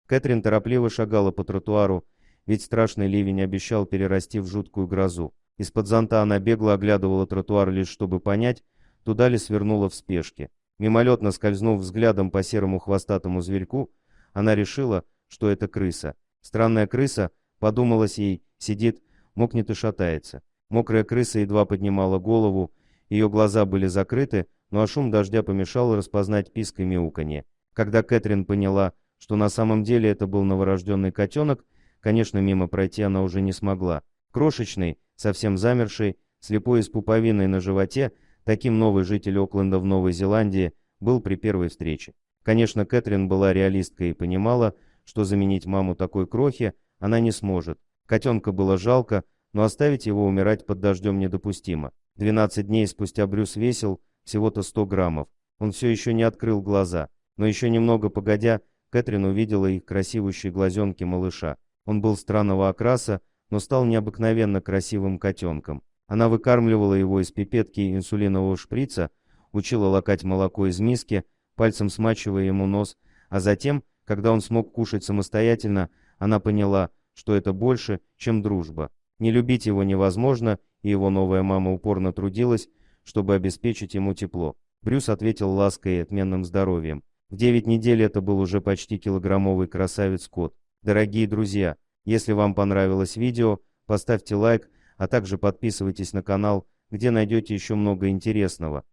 Кэтрин торопливо шагала по тротуару, ведь страшный ливень обещал перерасти в жуткую грозу. Из-под зонта она бегло оглядывала тротуар лишь чтобы понять, туда ли свернула в спешке. Мимолетно скользнув взглядом по серому хвостатому зверьку, она решила, что это крыса. Странная крыса, подумалось ей, сидит, мокнет и шатается. Мокрая крыса едва поднимала голову, ее глаза были закрыты, ну а шум дождя помешал распознать писк и мяуканье. Когда Кэтрин поняла, что на самом деле это был новорожденный котенок, конечно, мимо пройти она уже не смогла. Крошечный, совсем замерший, слепой и с пуповиной на животе, таким новый житель Окленда в Новой Зеландии был при первой встрече. Конечно, Кэтрин была реалисткой и понимала, что заменить маму такой крохи она не сможет. Котенка было жалко, но оставить его умирать под дождем недопустимо. 12 дней спустя Брюс весил всего-то 100 граммов. Он все еще не открыл глаза, но еще немного погодя, Кэтрин увидела их красивущие глазенки малыша. Он был странного окраса, но стал необыкновенно красивым котенком. Она выкармливала его из пипетки инсулинового шприца, учила лакать молоко из миски, пальцем смачивая ему нос, а затем, когда он смог кушать самостоятельно, она поняла, что это больше, чем дружба. Не любить его невозможно, и его новая мама упорно трудилась, чтобы обеспечить ему тепло. Брюс ответил лаской и отменным здоровьем. В 9 недель это был уже почти килограммовый красавец-кот. Дорогие друзья, если вам понравилось видео, поставьте лайк, а также подписывайтесь на канал, где найдете еще много интересного.